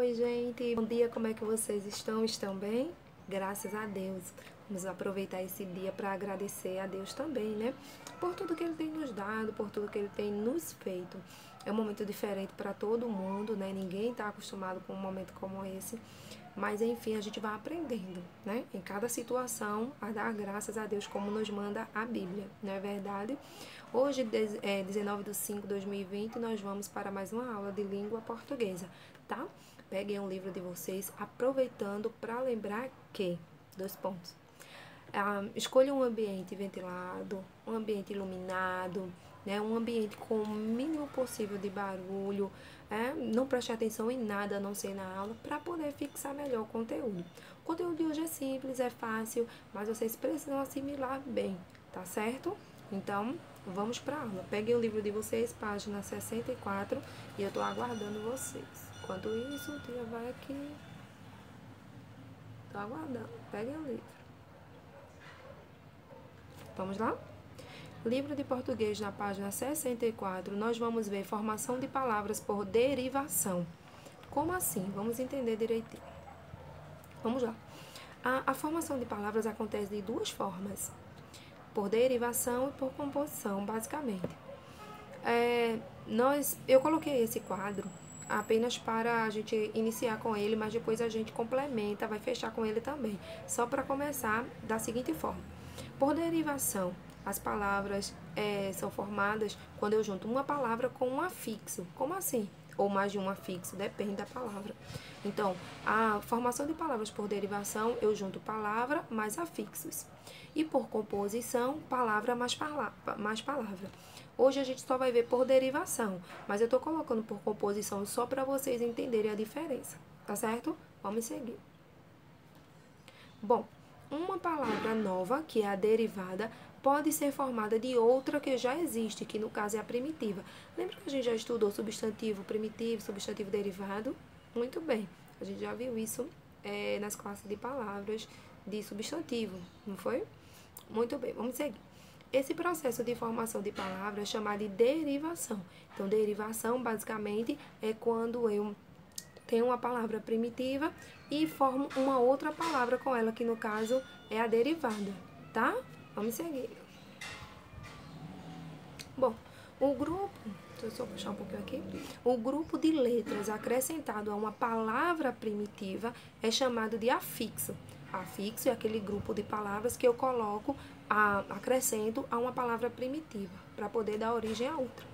Oi, gente. Bom dia, como é que vocês estão? Estão bem? Graças a Deus. Vamos aproveitar esse dia para agradecer a Deus também, né? Por tudo que Ele tem nos dado, por tudo que Ele tem nos feito. É um momento diferente para todo mundo, né? Ninguém está acostumado com um momento como esse. Mas, enfim, a gente vai aprendendo, né? Em cada situação, a dar graças a Deus como nos manda a Bíblia, não é verdade? Hoje, 19/5/2020, nós vamos para mais uma aula de língua portuguesa, tá? Peguem um livro de vocês, aproveitando para lembrar que, dois pontos, escolha um ambiente ventilado, um ambiente iluminado, né? Um ambiente com o mínimo possível de barulho, não preste atenção em nada a não ser na aula, para poder fixar melhor o conteúdo. O conteúdo de hoje é simples, é fácil, mas vocês precisam assimilar bem, tá certo? Então, vamos para a aula. Peguem o livro de vocês, página 64, e eu estou aguardando vocês. Enquanto isso, o dia vai aqui. Estou aguardando. Peguem o livro. Vamos lá? Livro de português, na página 64, nós vamos ver formação de palavras por derivação. Como assim? Vamos entender direitinho. Vamos lá. A formação de palavras acontece de duas formas. Por derivação e por composição, basicamente. Eu coloquei esse quadro apenas para a gente iniciar com ele, mas depois a gente complementa, vai fechar com ele também. Só para começar da seguinte forma. Por derivação, as palavras são formadas quando eu junto uma palavra com um afixo. Como assim? Ou mais de um afixo, depende da palavra. Então, a formação de palavras por derivação, eu junto palavra mais afixos. E por composição, palavra mais palavra. Hoje a gente só vai ver por derivação, mas eu estou colocando por composição só para vocês entenderem a diferença, tá certo? Vamos seguir. Bom, uma palavra nova, que é a derivada, pode ser formada de outra que já existe, que no caso é a primitiva. Lembra que a gente já estudou substantivo primitivo, substantivo derivado? Muito bem, a gente já viu isso nas classes de palavras de substantivo, não foi? Muito bem, vamos seguir. Esse processo de formação de palavras é chamado de derivação. Então, derivação, basicamente, é quando eu tenho uma palavra primitiva e formo uma outra palavra com ela, que no caso é a derivada, tá? Vamos seguir. Bom, deixa eu só puxar um pouquinho aqui. O grupo de letras acrescentado a uma palavra primitiva é chamado de afixo. Afixo é aquele grupo de palavras que eu coloco, acrescento a uma palavra primitiva, para poder dar origem a outra.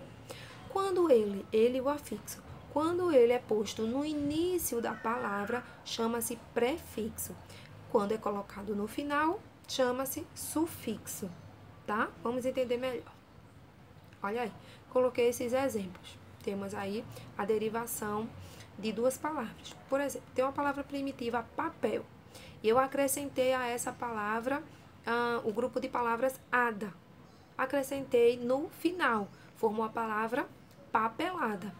Quando o afixo, quando ele é posto no início da palavra, chama-se prefixo. Quando é colocado no final, chama-se sufixo, tá? Vamos entender melhor. Olha aí, coloquei esses exemplos. Temos aí a derivação de duas palavras. Por exemplo, tem uma palavra primitiva, papel. E eu acrescentei a essa palavra o grupo de palavras ada. Acrescentei no final, formou a palavra papelada.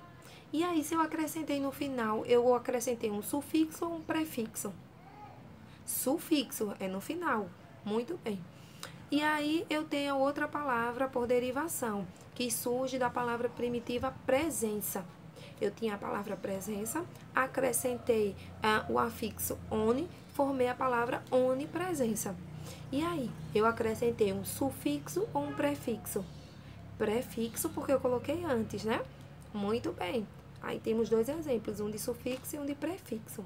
E aí, se eu acrescentei no final, eu acrescentei um sufixo ou um prefixo? Sufixo é no final. Muito bem. E aí, eu tenho outra palavra por derivação, que surge da palavra primitiva presença. Eu tinha a palavra presença, acrescentei o afixo oni, formei a palavra onipresença. E aí, eu acrescentei um sufixo ou um prefixo? Prefixo, porque eu coloquei antes, né? Muito bem. Aí temos dois exemplos, um de sufixo e um de prefixo.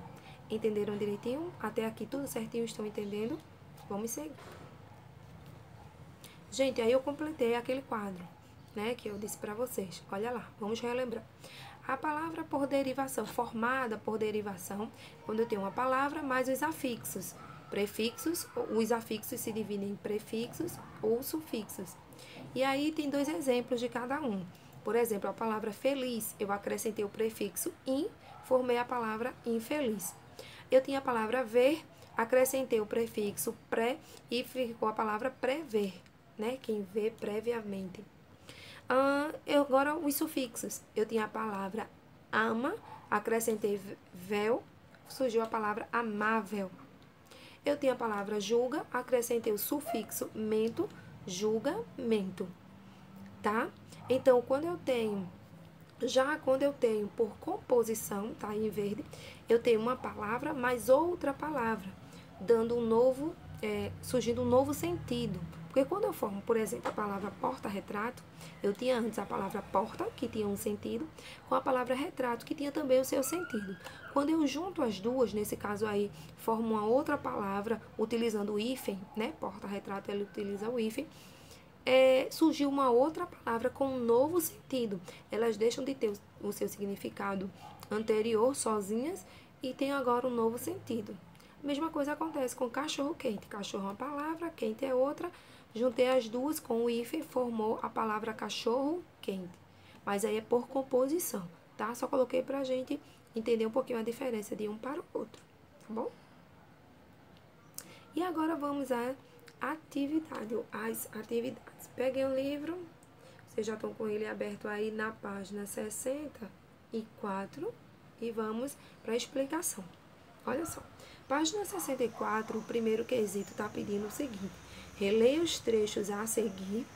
Entenderam direitinho? Até aqui tudo certinho, estão entendendo? Vamos seguir. Gente, aí eu completei aquele quadro, né, que eu disse para vocês. Olha lá, vamos relembrar. A palavra por derivação, formada por derivação, quando eu tenho uma palavra mais os afixos. Prefixos, os afixos se dividem em prefixos ou sufixos. E aí tem dois exemplos de cada um. Por exemplo, a palavra feliz, eu acrescentei o prefixo in, formei a palavra infeliz. Eu tinha a palavra ver, acrescentei o prefixo pré e ficou a palavra prever, né? Quem vê previamente. Agora, os sufixos. Eu tinha a palavra ama, acrescentei vel, surgiu a palavra amável. Eu tinha a palavra julga, acrescentei o sufixo mento, julgamento, tá? Então, quando eu tenho Já quando eu tenho por composição, tá em verde, eu tenho uma palavra mais outra palavra, dando surgindo um novo sentido. Porque quando eu formo, por exemplo, a palavra porta-retrato, eu tinha antes a palavra porta, que tinha um sentido, com a palavra retrato, que tinha também o seu sentido. Quando eu junto as duas, nesse caso aí, formo uma outra palavra, utilizando o hífen, né? Porta-retrato, ele utiliza o hífen, surgiu uma outra palavra com um novo sentido. Elas deixam de ter o seu significado anterior, sozinhas, e tem agora um novo sentido. A mesma coisa acontece com cachorro-quente. Cachorro é uma palavra, quente é outra. Juntei as duas com o hífen, formou a palavra cachorro-quente. Mas aí é por composição, tá? Só coloquei pra gente entender um pouquinho a diferença de um para o outro, tá bom? E agora vamos à atividade, às atividades. Peguem o livro, vocês já estão com ele aberto aí na página 64 e vamos para a explicação. Olha só, página 64, o primeiro quesito está pedindo o seguinte: releia os trechos a seguir,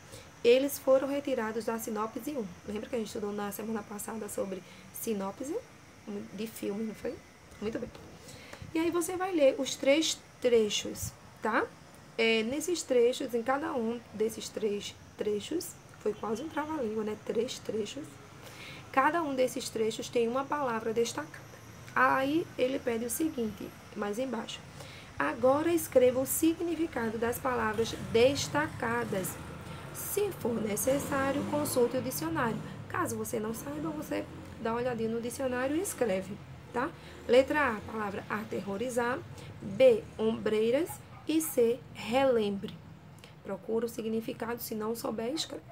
eles foram retirados da sinopse 1. Lembra que a gente estudou na semana passada sobre sinopse de filme, não foi? Muito bem. E aí você vai ler os 3 trechos, tá? Nesses trechos, em cada um desses 3 trechos, foi quase um trava-língua, né? 3 trechos. Cada um desses trechos tem uma palavra destacada. Aí ele pede o seguinte, mais embaixo: agora escreva o significado das palavras destacadas. Se for necessário, consulte o dicionário. Caso você não saiba, você dá uma olhadinha no dicionário e escreve, tá? Letra A, palavra aterrorizar. B, ombreiras. E C, relembre. Procura o significado, se não souber, escreve.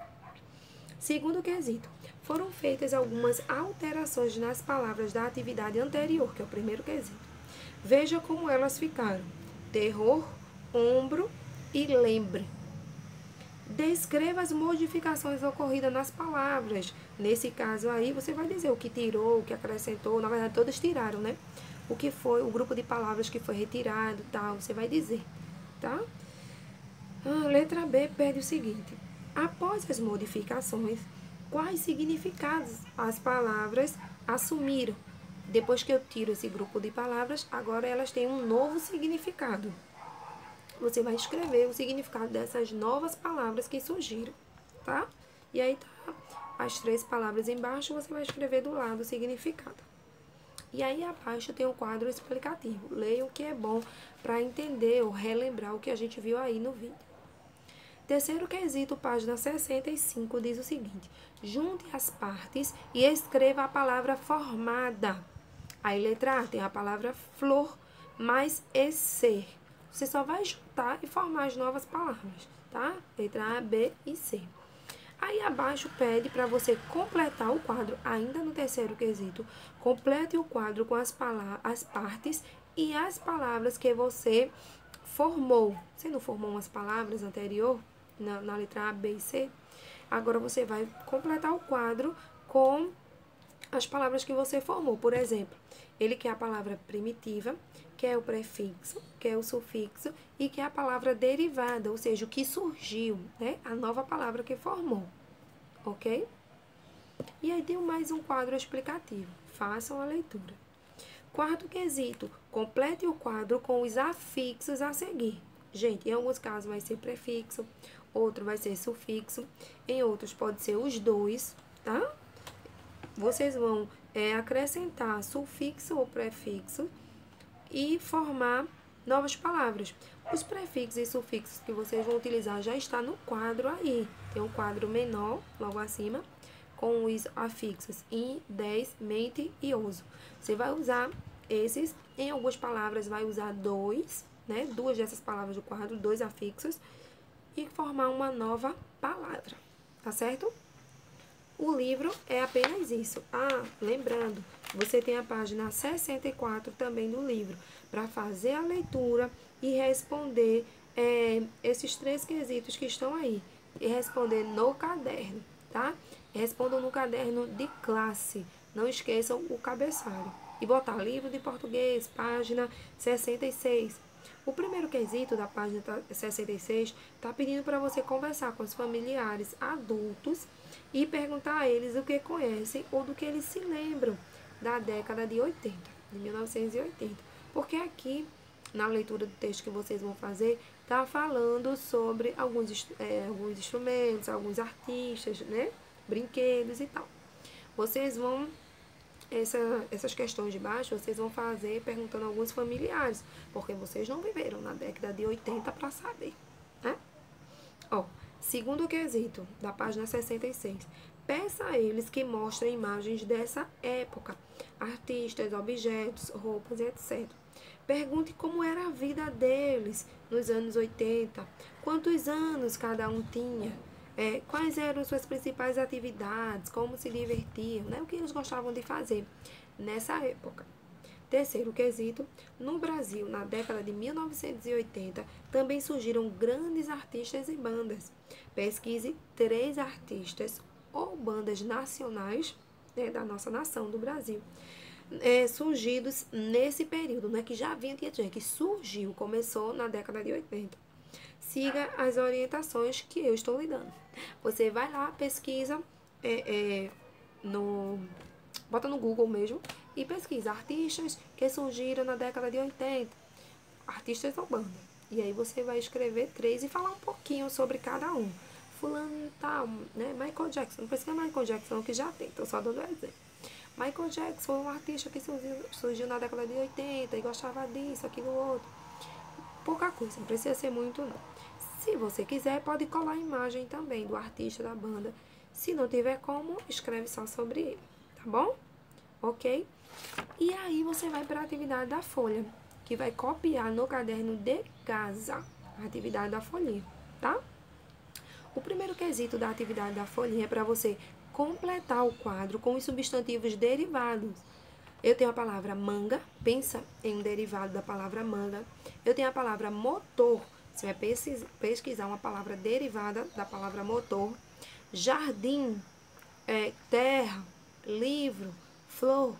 Segundo quesito, foram feitas algumas alterações nas palavras da atividade anterior, que é o primeiro quesito. Veja como elas ficaram: terror, ombro e lembre. Descreva as modificações ocorridas nas palavras. Nesse caso aí, você vai dizer o que tirou, o que acrescentou. Na verdade, todas tiraram, né? O que foi, o grupo de palavras que foi retirado, tal, você vai dizer, tá? Letra B pede o seguinte: após as modificações, quais significados as palavras assumiram? Depois que eu tiro esse grupo de palavras, agora elas têm um novo significado. Você vai escrever o significado dessas novas palavras que surgiram, tá? E aí tá as 3 palavras embaixo, você vai escrever do lado o significado. E aí abaixo tem o quadro explicativo. Leia o que é bom para entender ou relembrar o que a gente viu aí no vídeo. Terceiro quesito, página 65, diz o seguinte: junte as partes e escreva a palavra formada. Aí letra A tem a palavra flor mais ser. Você só vai juntar e formar as novas palavras, tá? Letra A, B e C. Aí abaixo pede para você completar o quadro, ainda no terceiro quesito. Complete o quadro com as partes e as palavras que você formou. Você não formou umas palavras anterior, na letra A, B e C? Agora você vai completar o quadro com as palavras que você formou. Por exemplo, ele quer a palavra primitiva, quer o prefixo, quer o sufixo e quer a palavra derivada, ou seja, o que surgiu, né? A nova palavra que formou, ok? E aí tem mais um quadro explicativo. Façam a leitura. Quarto quesito, complete o quadro com os afixos a seguir. Gente, em alguns casos vai ser prefixo, outro vai ser sufixo, em outros pode ser os dois, tá? Vocês vão acrescentar sufixo ou prefixo e formar novas palavras. Os prefixos e sufixos que vocês vão utilizar já está no quadro aí. Tem um quadro menor, logo acima, com os afixos in, des, mente e ouso. Você vai usar esses, em algumas palavras vai usar dois, né? 2 dessas palavras do quadro, 2 afixos, e formar uma nova palavra, tá certo? O livro é apenas isso. Lembrando, você tem a página 64 também do livro, para fazer a leitura e responder esses 3 quesitos que estão aí. E responder no caderno, tá? Respondam no caderno de classe. Não esqueçam o cabeçalho. E botar livro de português, página 66. O primeiro quesito da página 66 está pedindo para você conversar com os familiares adultos e perguntar a eles o que conhecem ou do que eles se lembram da década de 80, de 1980. Porque aqui, na leitura do texto que vocês vão fazer, está falando sobre alguns instrumentos, alguns artistas, né? Brinquedos e tal. Vocês vão, essas questões de baixo, vocês vão fazer perguntando a alguns familiares, porque vocês não viveram na década de 80 para saber, né? Ó, segundo quesito, da página 66. Peça a eles que mostrem imagens dessa época, artistas, objetos, roupas e etc. Pergunte como era a vida deles nos anos 80, quantos anos cada um tinha, quais eram suas principais atividades, como se divertiam, né? O que eles gostavam de fazer nessa época. Terceiro quesito, no Brasil, na década de 1980, também surgiram grandes artistas e bandas. Pesquise 3 artistas ou bandas nacionais, né, da nossa nação, do Brasil, surgidos nesse período, né, que já vinha de que surgiu, começou na década de 80. Siga as orientações que eu estou lhe dando. Você vai lá, pesquisa, bota no Google mesmo e pesquisa artistas que surgiram na década de 80, artistas ou banda. E aí você vai escrever 3 e falar um pouquinho sobre cada um. Fulano tal, né? Michael Jackson, não precisa Michael Jackson, que já tem, tô só dando exemplo. Michael Jackson foi um artista que surgiu na década de 80 e gostava disso, aquilo, outro. Pouca coisa, não precisa ser muito não. Se você quiser, pode colar a imagem também do artista, da banda. Se não tiver como, escreve só sobre ele, tá bom? Ok? E aí você vai para a atividade da folha, que vai copiar no caderno de casa, a atividade da folhinha, tá? O primeiro quesito da atividade da folhinha é para você completar o quadro com os substantivos derivados. Eu tenho a palavra manga, pensa em um derivado da palavra manga. Eu tenho a palavra motor, você vai pesquisar uma palavra derivada da palavra motor. Jardim, terra, livro, flor.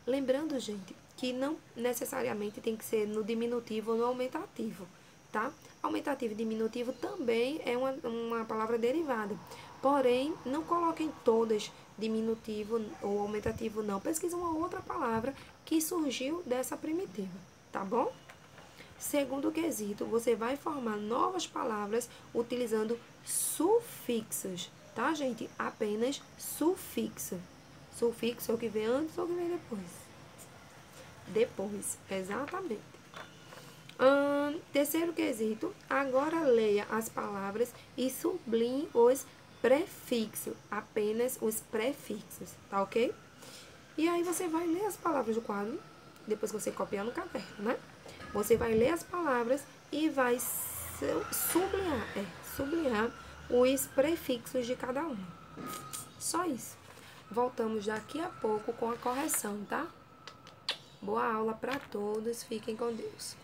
Lembrando, gente, que não necessariamente tem que ser no diminutivo ou no aumentativo, tá? Aumentativo e diminutivo também é uma palavra derivada. Porém, não coloquem todas diminutivo ou aumentativo, não. Pesquisa uma outra palavra que surgiu dessa primitiva, tá bom? Segundo quesito, você vai formar novas palavras utilizando sufixos, tá, gente? Apenas sufixo. Sufixo é o que vem antes ou o que vem depois. Depois, exatamente. Terceiro quesito, agora leia as palavras e sublinhe os prefixos, apenas os prefixos, tá ok? E aí você vai ler as palavras do quadro, depois que você copiar no caderno, né? Você vai ler as palavras e vai sublinhar os prefixos de cada um. Só isso. Voltamos daqui a pouco com a correção, tá? Boa aula para todos, fiquem com Deus.